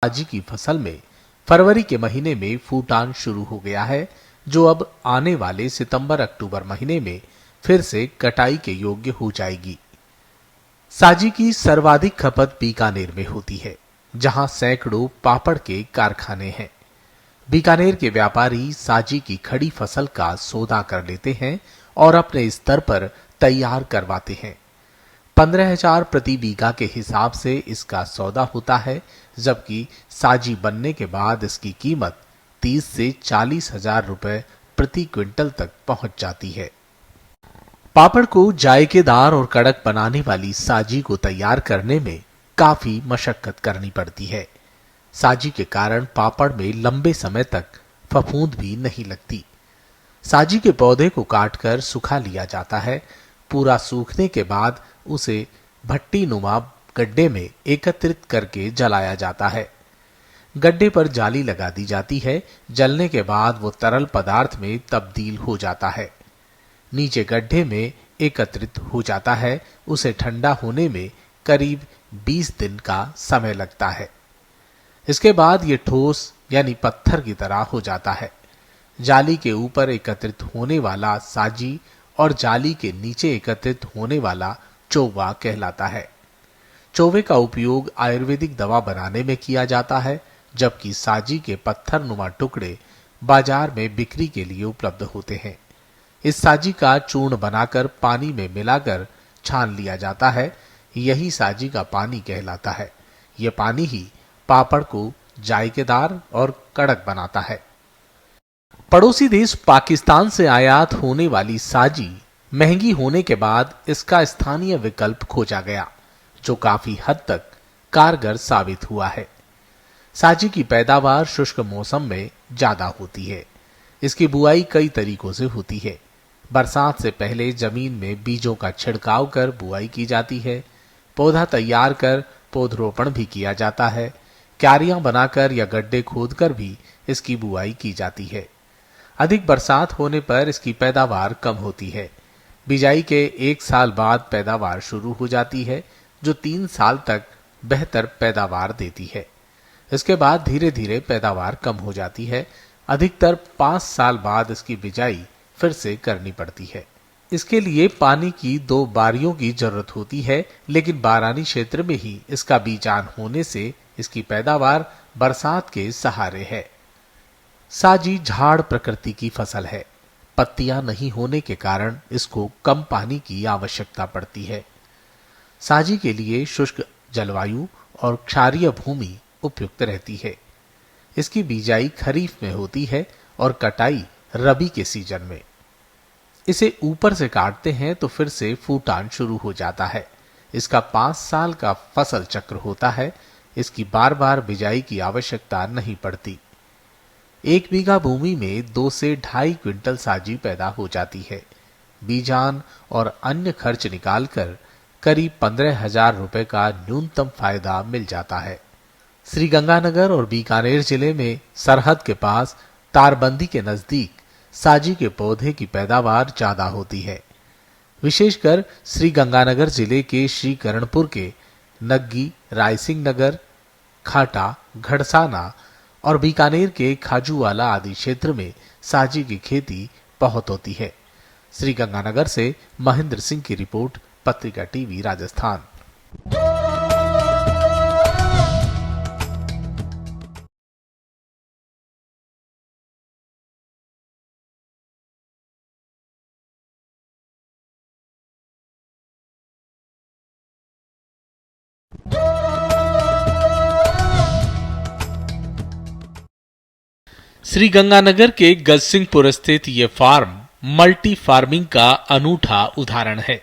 साजी की फसल में फरवरी के महीने में फूटान शुरू हो गया है, जो अब आने वाले सितंबर अक्टूबर महीने में फिर से कटाई के योग्य हो जाएगी। साजी की सर्वाधिक खपत बीकानेर में होती है, जहां सैकड़ों पापड़ के कारखाने हैं। बीकानेर के व्यापारी साजी की खड़ी फसल का सौदा कर लेते हैं और अपने स्तर पर तैयार करवाते हैं। 15,000 प्रति बीघा के हिसाब से इसका सौदा होता है, जबकि साजी बनने के बाद इसकी कीमत 30 से 40,000 रुपए प्रति क्विंटल तक पहुंच जाती है। पापड़ को जायकेदार और कड़क बनाने वाली साजी को तैयार करने में काफी मशक्कत करनी पड़ती है। साजी के कारण पापड़ में लंबे समय तक फफूंद भी नहीं लगती। साजी के पौधे को काटकर सुखा लिया जाता है। पूरा सूखने के बाद उसे भट्टी नुमा गड्ढे में एकत्रित करके जलाया जाता है। गड्ढे पर जाली लगा दी जाती है। जलने के बाद वो तरल पदार्थ में तब्दील हो जाता है, नीचे गड्ढे में एकत्रित हो जाता है। उसे ठंडा होने में करीब 20 दिन का समय लगता है। इसके बाद ये ठोस यानी पत्थर की तरह हो जाता है। जाली के ऊपर एकत्रित होने वाला साजी और जाली के नीचे एकत्रित होने वाला चोवा कहलाता है। चोवे का उपयोग आयुर्वेदिक दवा बनाने में किया जाता है, जबकि साजी के पत्थर नुमा टुकड़े बाजार में बिक्री के लिए उपलब्ध होते हैं। इस साजी का चूर्ण बनाकर पानी में मिलाकर छान लिया जाता है। यही साजी का पानी कहलाता है। यह पानी ही पापड़ को जायकेदार और कड़क बनाता है। पड़ोसी देश पाकिस्तान से आयात होने वाली साजी महंगी होने के बाद इसका स्थानीय विकल्प खोजा गया, जो काफी हद तक कारगर साबित हुआ है। साजी की पैदावार शुष्क मौसम में ज्यादा होती है। इसकी बुआई कई तरीकों से होती है। बरसात से पहले जमीन में बीजों का छिड़काव कर बुआई की जाती है। पौधा तैयार कर पौधरोपण भी किया जाता है। क्यारियां बनाकर या गड्ढे खोदकर भी इसकी बुआई की जाती है। अधिक बरसात होने पर इसकी पैदावार कम होती है। बिजाई के 1 साल बाद पैदावार शुरू हो जाती है, जो 3 साल तक बेहतर पैदावार देती है। इसके बाद धीरे धीरे पैदावार कम हो जाती है। अधिकतर 5 साल बाद इसकी बिजाई फिर से करनी पड़ती है। इसके लिए पानी की 2 बारियों की जरूरत होती है, लेकिन बारानी क्षेत्र में ही इसका बीजान होने से इसकी पैदावार बरसात के सहारे है। साजी झाड़ प्रकृति की फसल है। पत्तियां नहीं होने के कारण इसको कम पानी की आवश्यकता पड़ती है। साजी के लिए शुष्क जलवायु और क्षारीय भूमि उपयुक्त रहती है। इसकी बिजाई खरीफ में होती है और कटाई रबी के सीजन में। इसे ऊपर से काटते हैं तो फिर से फूटान शुरू हो जाता है। इसका 5 साल का फसल चक्र होता है। इसकी बार बार बिजाई की आवश्यकता नहीं पड़ती। 1 बीघा भूमि में 2 से 2.5 क्विंटल साजी पैदा हो जाती है। बीजान और अन्य खर्च निकालकर करीब 15,000 रुपए का न्यूनतम फायदा मिल जाता है। श्रीगंगानगर और बीकानेर जिले में सरहद के पास तारबंदी के नजदीक साजी के पौधे की पैदावार ज्यादा होती है। विशेषकर श्रीगंगानगर जिले के श्रीकरणपुर के नग्गी, रायसिंह नगर, खाटा, घड़साना और बीकानेर के खाजूवाला आदि क्षेत्र में साजी की खेती बहुत होती है। श्रीगंगानगर से महेंद्र सिंह की रिपोर्ट, पत्रिका टीवी राजस्थान। श्रीगंगानगर के गजसिंहपुर स्थित ये फार्म मल्टी फार्मिंग का अनूठा उदाहरण है।